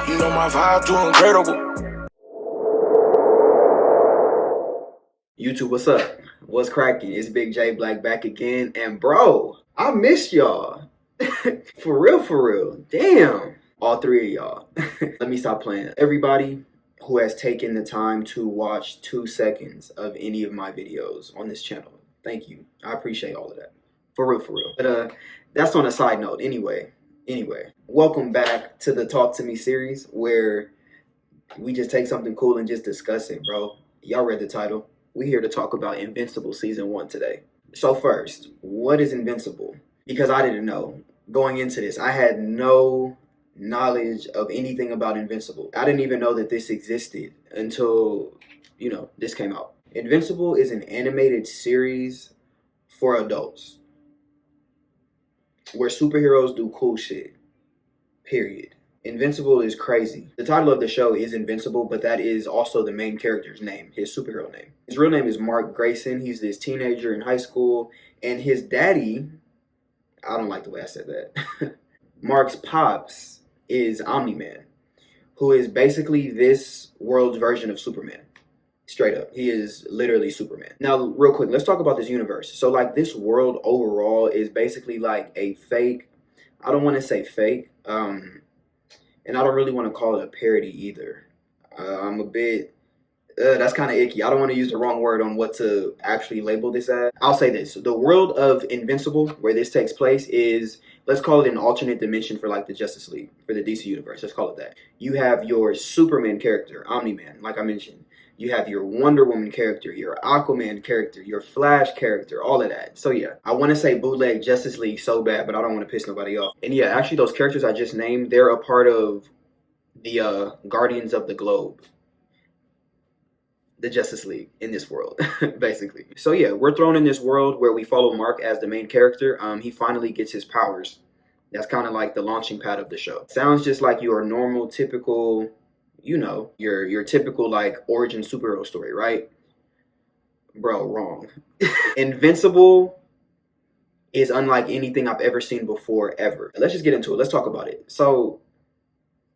You know my vibe too incredible. YouTube, what's up? What's cracking? It's Big J Black back again. And bro, I missed y'all. For real. Damn. All three of y'all. Let me stop playing. Everybody who has taken the time to watch 2 seconds of any of my videos on this channel, thank you. I appreciate all of that. For real. But that's on a side note. Anyway, welcome back to the Talk to Me series where we just take something cool and just discuss it, bro. Y'all read the title. We're here to talk about Invincible Season 1 today. So first, what is Invincible? Because I didn't know. Going into this, I had no knowledge of anything about Invincible. I didn't even know that this existed until, this came out. Invincible is an animated series for adults where superheroes do cool shit. Period. Invincible is crazy. The title of the show is Invincible, but that is also the main character's name, his superhero name. His real name is Mark Grayson. He's this teenager in high school, and his daddy, I don't like the way I said that. Mark's pops is Omni-Man, who is basically this world's version of Superman. Straight up. He is literally Superman. Now, real quick, let's talk about this universe. So, this world overall is basically like a fake, I don't want to say fake, and I don't really want to call it a parody either. I'm a bit, that's kind of icky. I don't want to use the wrong word on what to actually label this as. I'll say this. The world of Invincible, where this takes place, is, let's call it an alternate dimension for the Justice League, for the DC universe. Let's call it that. You have your Superman character, Omni-Man, like I mentioned. You have your Wonder Woman character, your Aquaman character, your Flash character, all of that. So yeah, I want to say bootleg Justice League so bad, but I don't want to piss nobody off. And yeah, actually those characters I just named, they're a part of the Guardians of the Globe, the Justice League in this world, basically. So yeah, we're thrown in this world where we follow Mark as the main character. He finally gets his powers. That's kind of like the launching pad of the show. Sounds just like your normal, typical, your typical origin superhero story, right? Bro, wrong. Invincible is unlike anything I've ever seen before, ever. Let's just get into it. Let's talk about it. So,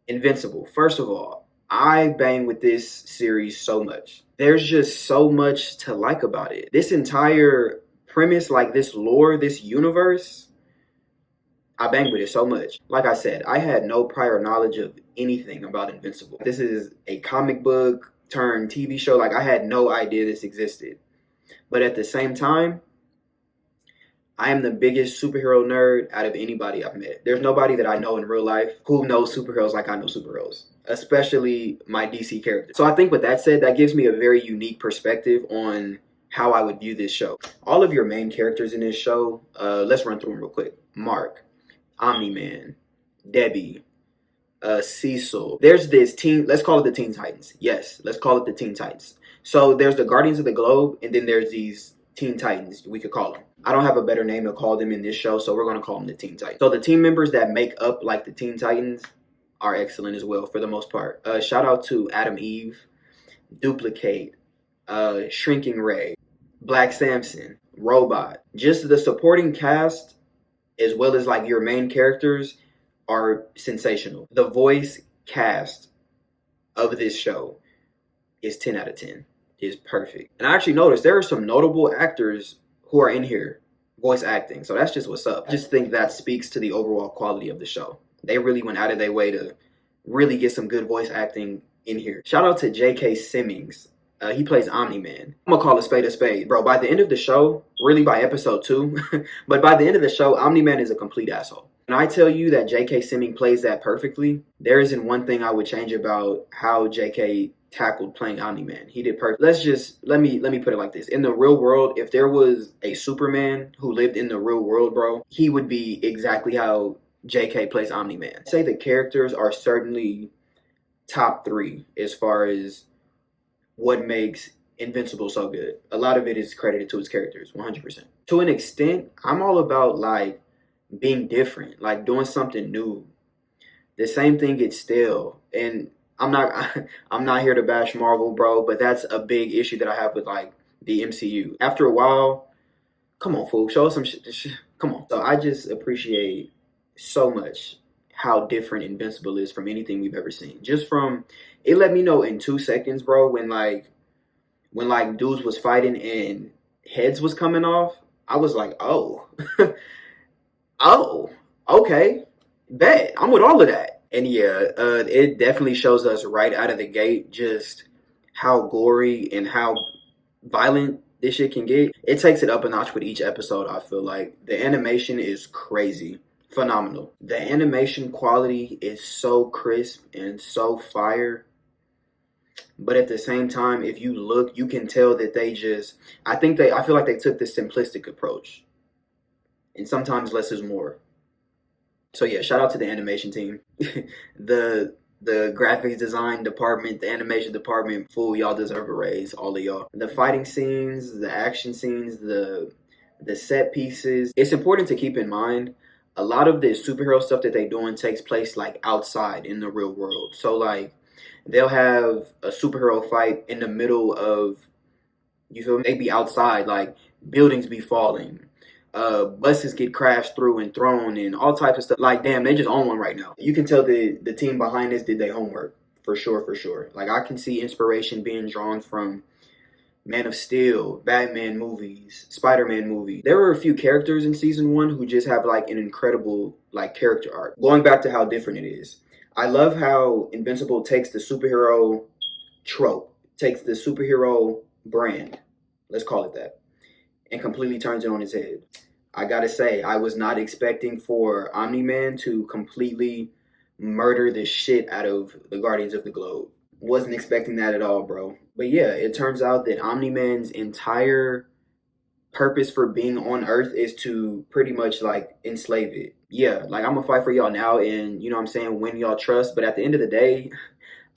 Invincible. First of all, I bang with this series so much. There's just so much to like about it. This entire premise, this lore, this universe, I bang with it so much. Like I said, I had no prior knowledge of anything about Invincible. This is a comic book turned TV show. I had no idea this existed. But at the same time, I am the biggest superhero nerd out of anybody I've met. There's nobody that I know in real life who knows superheroes like I know superheroes, especially my DC characters. So I think with that said, that gives me a very unique perspective on how I would view this show. All of your main characters in this show, let's run through them real quick. Mark, Omni-Man, Debbie, Cecil. There's this team, let's call it the Teen Titans. Yes, let's call it the Teen Titans. So there's the Guardians of the Globe, and then there's these Teen Titans, we could call them. I don't have a better name to call them in this show, so we're going to call them the Teen Titans. So the team members that make up the Teen Titans are excellent as well for the most part. Shout out to Adam Eve, Duplicate, Shrinking Ray, Black Samson, Robot. Just the supporting cast as well as your main characters are sensational. The voice cast of this show is 10 out of 10. Is perfect. And I actually noticed there are some notable actors who are in here voice acting. So that's just what's up. I just think that speaks to the overall quality of the show. They really went out of their way to really get some good voice acting in here. Shout out to J.K. Simmons. He plays Omni-Man. I'm gonna call a spade. Bro, by the end of the show, really by episode 2, but by the end of the show, Omni-Man is a complete asshole. When I tell you that J.K. Simmons plays that perfectly, there isn't one thing I would change about how J.K. tackled playing Omni-Man. He did perfect. Let me put it like this. In the real world, if there was a Superman who lived in the real world, bro, he would be exactly how J.K. plays Omni-Man. I'd say the characters are certainly top 3 as far as what makes Invincible so good. A lot of it is credited to its characters, 100%. To an extent, I'm all about being different, doing something new. The same thing gets stale, and I'm not here to bash Marvel, bro, but that's a big issue that I have with the MCU. After a while, come on, fool, show us some shit. Come on. So I just appreciate so much how different Invincible is from anything we've ever seen. Just from it let me know in 2 seconds, bro, when dudes was fighting and heads was coming off. I was like, oh, oh, okay, bet I'm with all of that. And yeah, it definitely shows us right out of the gate just how gory and how violent this shit can get. It takes it up a notch with each episode. I feel like the animation is crazy, phenomenal. The animation quality is so crisp and so fire. But at the same time, if you look, you can tell that I feel like they took this simplistic approach. And sometimes less is more. So yeah, shout out to the animation team. the the graphics design department, the animation department, fool, y'all deserve a raise, all of y'all. The fighting scenes, the action scenes, the set pieces. It's important to keep in mind a lot of the superhero stuff that they doing takes place like outside in the real world. So like they'll have a superhero fight in the middle of, you feel me? They be outside, like buildings be falling, buses get crashed through and thrown, and all types of stuff. Like, damn, they just on one right now. You can tell the team behind this did their homework for sure, for sure. Like, I can see inspiration being drawn from Man of Steel, Batman movies, Spider-Man movies. There were a few characters in season 1 who just have like an incredible like character arc. Going back to how different it is, I love how Invincible takes the superhero trope, takes the superhero brand, let's call it that, and completely turns it on its head. I gotta say, I was not expecting for Omni-Man to completely murder the shit out of the Guardians of the Globe. Wasn't expecting that at all, bro. But yeah, it turns out that Omni-Man's entire purpose for being on Earth is to pretty much like enslave it. Yeah, like I'm gonna fight for y'all now and, you know what I'm saying, win y'all trust. But at the end of the day,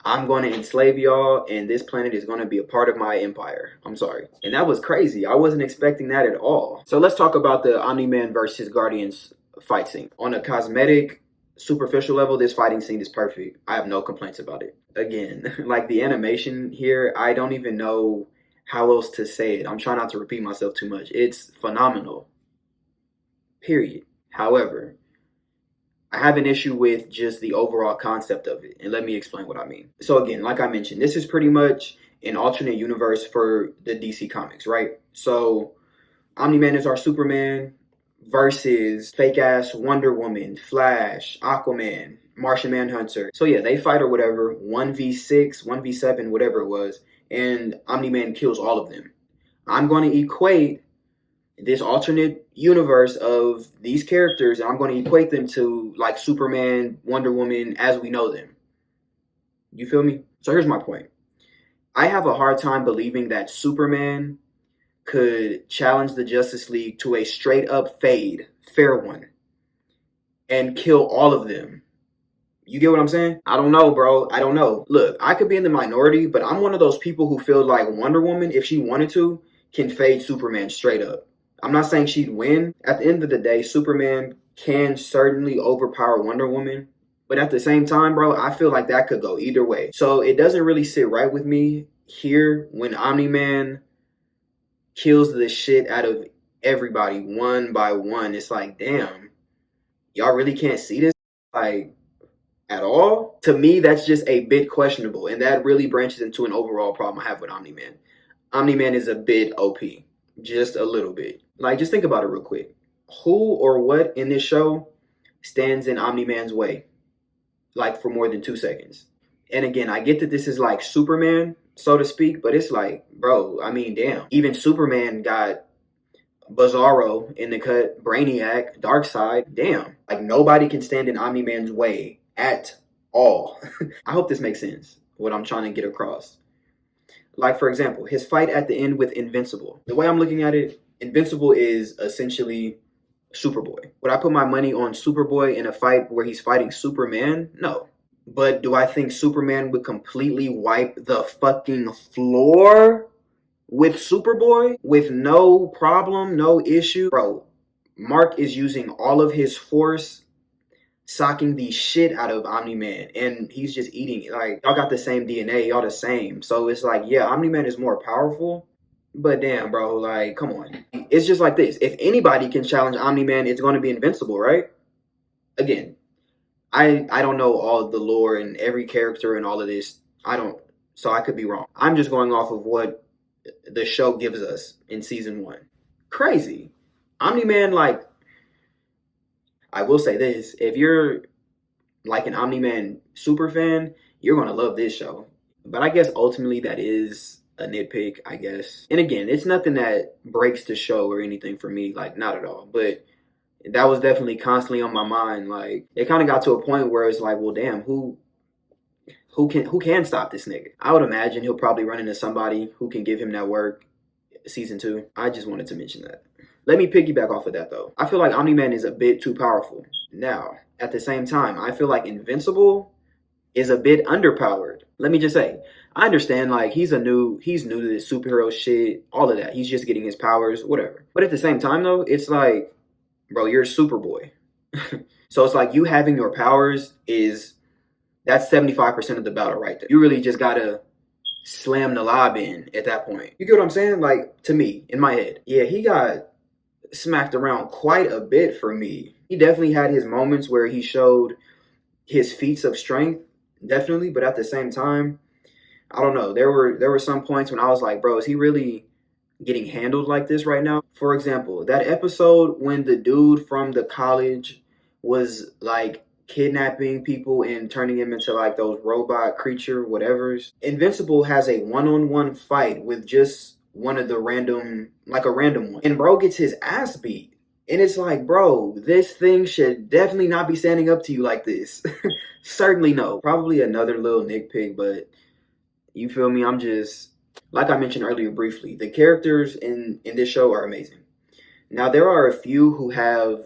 I'm going to enslave y'all, and this planet is going to be a part of my empire. I'm sorry. And that was crazy. I wasn't expecting that at all. So let's talk about the Omni-Man versus Guardians fight scene. On a cosmetic, superficial level, this fighting scene is perfect. I have no complaints about it. Again, like the animation here, I don't even know how else to say it. I'm trying not to repeat myself too much. It's phenomenal. Period. However, I have an issue with just the overall concept of it, and let me explain what I mean. So again, like I mentioned, this is pretty much an alternate universe for the DC comics, right? So Omni-Man is our Superman versus fake-ass Wonder Woman, Flash, Aquaman, Martian Manhunter. So yeah, they fight or whatever, 1v6, 1v7, whatever it was, and Omni-Man kills all of them. I'm going to equate this alternate universe of these characters, and I'm going to equate them to like Superman, Wonder Woman as we know them. You feel me? So here's my point. I have a hard time believing that Superman could challenge the Justice League to a straight up fade, fair one, and kill all of them. You get what I'm saying? I don't know, bro. I don't know. Look, I could be in the minority, but I'm one of those people who feel like Wonder Woman, if she wanted to, can fade Superman straight up. I'm not saying she'd win. At the end of the day, Superman can certainly overpower Wonder Woman. But at the same time, bro, I feel like that could go either way. So it doesn't really sit right with me here when Omni-Man kills the shit out of everybody one by one. It's like, damn, y'all really can't see this? Like, at all? To me, that's just a bit questionable. And that really branches into an overall problem I have with Omni-Man. Omni-Man is a bit OP. Just a little bit. Like, just think about it real quick. Who or what in this show stands in Omni-Man's way? Like, for more than 2 seconds. And again, I get that this is like Superman, so to speak, but it's like, bro, I mean, damn. Even Superman got Bizarro in the cut, Brainiac, Darkseid. Damn. Like, nobody can stand in Omni-Man's way at all. I hope this makes sense, what I'm trying to get across. Like, for example, his fight at the end with Invincible. The way I'm looking at it, Invincible is essentially Superboy. Would I put my money on Superboy in a fight where he's fighting Superman? No. But do I think Superman would completely wipe the fucking floor with Superboy with no problem, no issue? Bro, Mark is using all of his force, socking the shit out of Omni-Man, and he's just eating it. Like, y'all got the same DNA, y'all the same. So it's like, yeah, Omni-Man is more powerful, but damn, bro, like, come on. It's just like this. If anybody can challenge Omni-Man, it's going to be Invincible, right? Again, I don't know all the lore and every character and all of this. I don't, so I could be wrong. I'm just going off of what the show gives us in season 1. Crazy. Omni-Man, like, I will say this, if you're like an Omni-Man super fan, you're gonna love this show. But I guess ultimately that is a nitpick, I guess. And again, it's nothing that breaks the show or anything for me, like not at all. But that was definitely constantly on my mind. Like it kind of got to a point where it's like, well, damn, who can stop this nigga? I would imagine he'll probably run into somebody who can give him that work. Season 2. I just wanted to mention that. Let me piggyback off of that though. I feel like Omni-Man is a bit too powerful. Now, at the same time, I feel like Invincible is a bit underpowered. Let me just say, I understand like he's new to this superhero shit, all of that. He's just getting his powers, whatever. But at the same time though, it's like, bro, you're a Superboy. So it's like you having your powers that's 75% of the battle right there. You really just gotta slam the lob in at that point. You get what I'm saying? Like, to me, in my head. Yeah, he got smacked around quite a bit for me. He definitely had his moments where he showed his feats of strength, definitely, but at the same time, I don't know. There were some points when I was like, bro, is he really getting handled like this right now? For example, that episode when the dude from the college was like kidnapping people and turning them into like those robot creature whatevers. Invincible has a one-on-one fight with just one of the random, like a random one. And bro gets his ass beat. And it's like, bro, this thing should definitely not be standing up to you like this. Certainly no. Probably another little nitpick, but you feel me? I'm just, like I mentioned earlier briefly, the characters in this show are amazing. Now, there are a few who have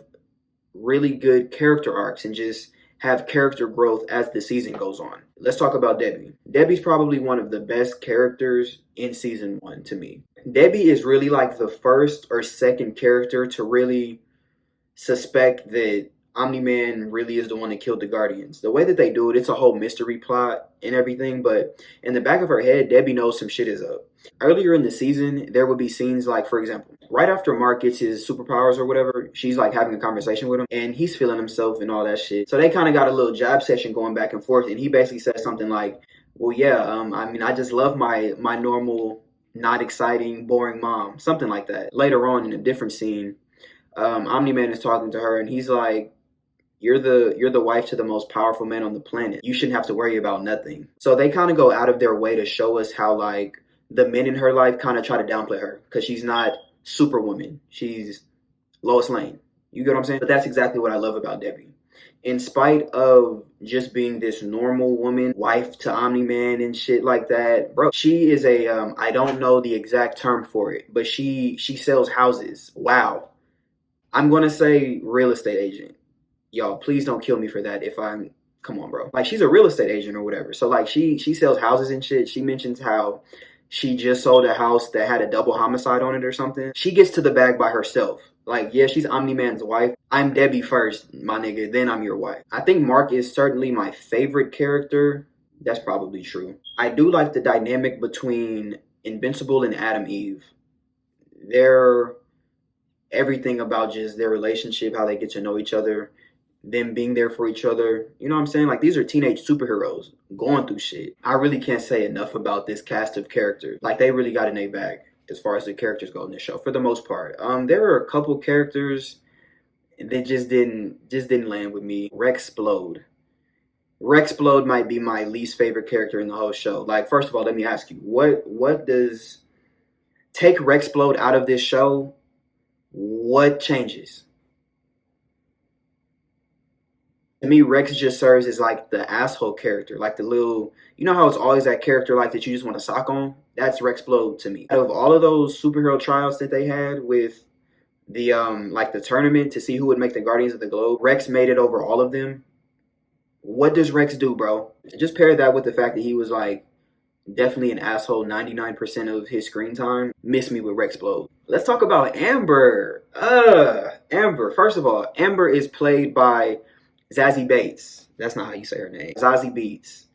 really good character arcs and just have character growth as the season goes on. Let's talk about Debbie. Debbie's probably one of the best characters in season 1 to me. Debbie is really like the first or second character to really suspect that Omni-Man really is the one that killed the Guardians. The way that they do it, it's a whole mystery plot and everything, but in the back of her head, Debbie knows some shit is up. Earlier in the season, there would be scenes like, for example, right after Mark gets his superpowers or whatever, she's like having a conversation with him and he's feeling himself and all that shit. So they kind of got a little jab session going back and forth, and he basically says something like, well, yeah, I mean, I just love my normal, not exciting, boring mom. Something like that. Later on in a different scene, Omni-Man is talking to her and he's like, you're the wife to the most powerful man on the planet. You shouldn't have to worry about nothing. So they kind of go out of their way to show us how like the men in her life kind of try to downplay her because she's not Superwoman. She's Lois Lane. You get what I'm saying? But that's exactly what I love about Debbie. In spite of just being this normal woman, wife to Omni-Man and shit like that, bro, she is a, I don't know the exact term for it, but she sells houses. Wow. I'm going to say real estate agent. Y'all, please don't kill me for that if I'm, come on, bro. Like, she's a real estate agent or whatever. So, like, she sells houses and shit. She mentions how she just sold a house that had a double homicide on it or something. She gets to the bag by herself. Like, yeah, she's Omni-Man's wife. I'm Debbie first, my nigga. Then I'm your wife. I think Mark is certainly my favorite character. That's probably true. I do like the dynamic between Invincible and Adam Eve. They're everything about just their relationship, how they get to know each other, them being there for each other. You know what I'm saying? Like, these are teenage superheroes going through shit. I really can't say enough about this cast of characters. Like, they really got an A bag as far as the characters go in this show, for the most part. There are a couple characters that just didn't land with me. Rexplode might be my least favorite character in the whole show. Like, first of all, let me ask you, what does take Rexplode out of this show? What changes? To me, Rex just serves as like the asshole character, like the little, you know how it's always that character like that you just want to sock on? That's Rexplode to me. Out of all of those superhero trials that they had with the like the tournament to see who would make the Guardians of the Globe, Rex made it over all of them. What does Rex do, bro? Just pair that with the fact that he was like definitely an asshole 99% of his screen time. Miss me with Rexplode. Let's talk about Amber. Amber. First of all, Amber is played by Zazie Bates. That's not how you say her name. Zazie Beetz.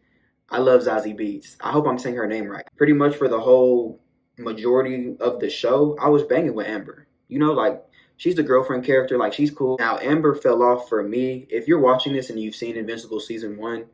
I love Zazie Beetz. I hope I'm saying her name right. Pretty much for the whole majority of the show, I was banging with Amber. You know, like, She's the girlfriend character, like she's cool. Now Amber fell off for me. If you're watching this and you've seen Invincible season 1,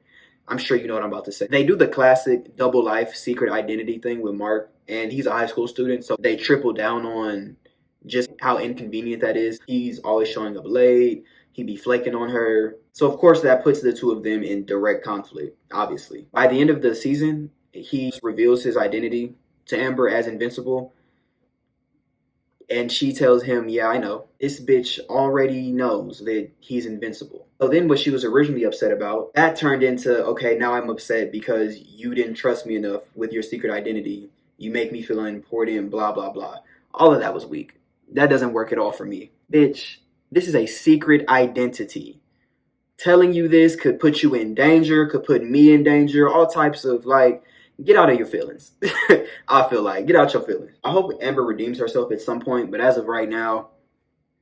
I'm sure you know what I'm about to say. They do the classic double life secret identity thing with Mark, and he's a high school student, so they triple down on just how inconvenient that is. He's always showing up late. He be flaking on her. So of course that puts the two of them in direct conflict, obviously. By the end of the season, he reveals his identity to Amber as Invincible. And she tells him, yeah, I know. This bitch already knows that he's invincible. So then what she was originally upset about, that turned into, okay, now I'm upset because you didn't trust me enough with your secret identity. You make me feel unimportant, blah, blah, blah. All of that was weak. That doesn't work at all for me. Bitch, this is a secret identity. Telling you this could put you in danger, could put me in danger, all types of like, get out of your feelings. I feel like, get out your feelings. I hope Amber redeems herself at some point, but as of right now,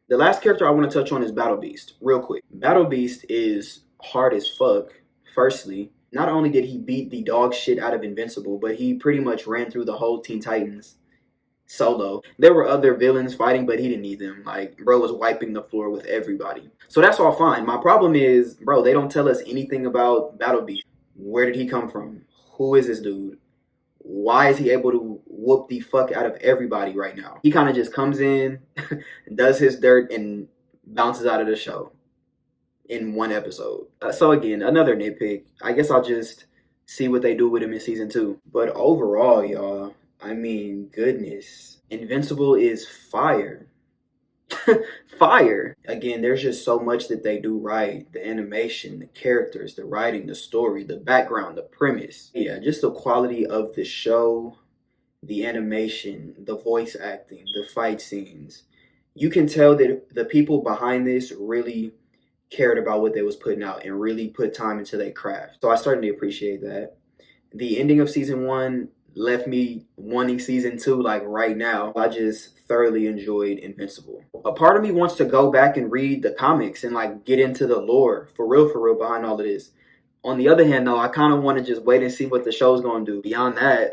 the last character I want to touch on is Battle Beast, real quick. Battle Beast is hard as fuck. Firstly, not only did he beat the dog shit out of Invincible, but he pretty much ran through the whole Teen Titans solo. There were other villains fighting, but he didn't need them. Like, bro was wiping the floor with everybody. So that's all fine. My problem is, bro, they don't tell us anything about Battle Beast. Where did he come from? Who is this dude? Why is he able to whoop the fuck out of everybody right now? He kind of just comes in, does his dirt, and bounces out of the show in one episode. So again, another nitpick. I guess I'll just see what they do with him in season 2. But overall, y'all, I mean, goodness. Invincible is fire. Fire. Again, there's just so much that they do right. The animation, the characters, the writing, the story, the background, the premise. Yeah, just the quality of the show, the animation, the voice acting, the fight scenes. You can tell that the people behind this really cared about what they was putting out and really put time into their craft. So I started to appreciate that. The ending of season 1 left me wanting season 2 like right now. I just thoroughly enjoyed Invincible. A part of me wants to go back and read the comics and like get into the lore for real behind all of this. On the other hand though, I kind of want to just wait and see what the show's going to do. Beyond that,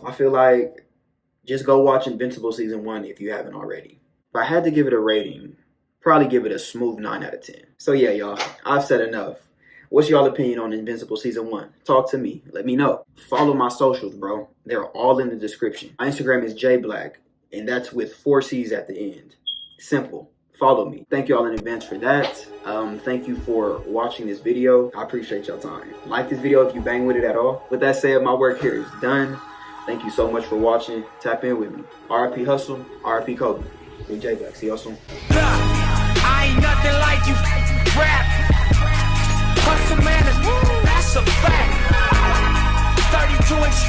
I feel like just go watch Invincible season 1 if you haven't already. If I had to give it a rating, probably give it a smooth 9 out of 10. So yeah, y'all, I've said enough. What's y'all opinion on Invincible season 1? Talk to me. Let me know. Follow my socials, bro. They're all in the description. My Instagram is jblack, and that's with 4 C's at the end. Simple. Follow me. Thank y'all in advance for that. Thank you for watching this video. I appreciate y'all time. Like this video if you bang with it at all. With that said, my work here is done. Thank you so much for watching. Tap in with me. RIP Hustle. RIP Kobe. Big J Black. See y'all soon. I ain't nothing like you rap. Hustle man, that's a fact.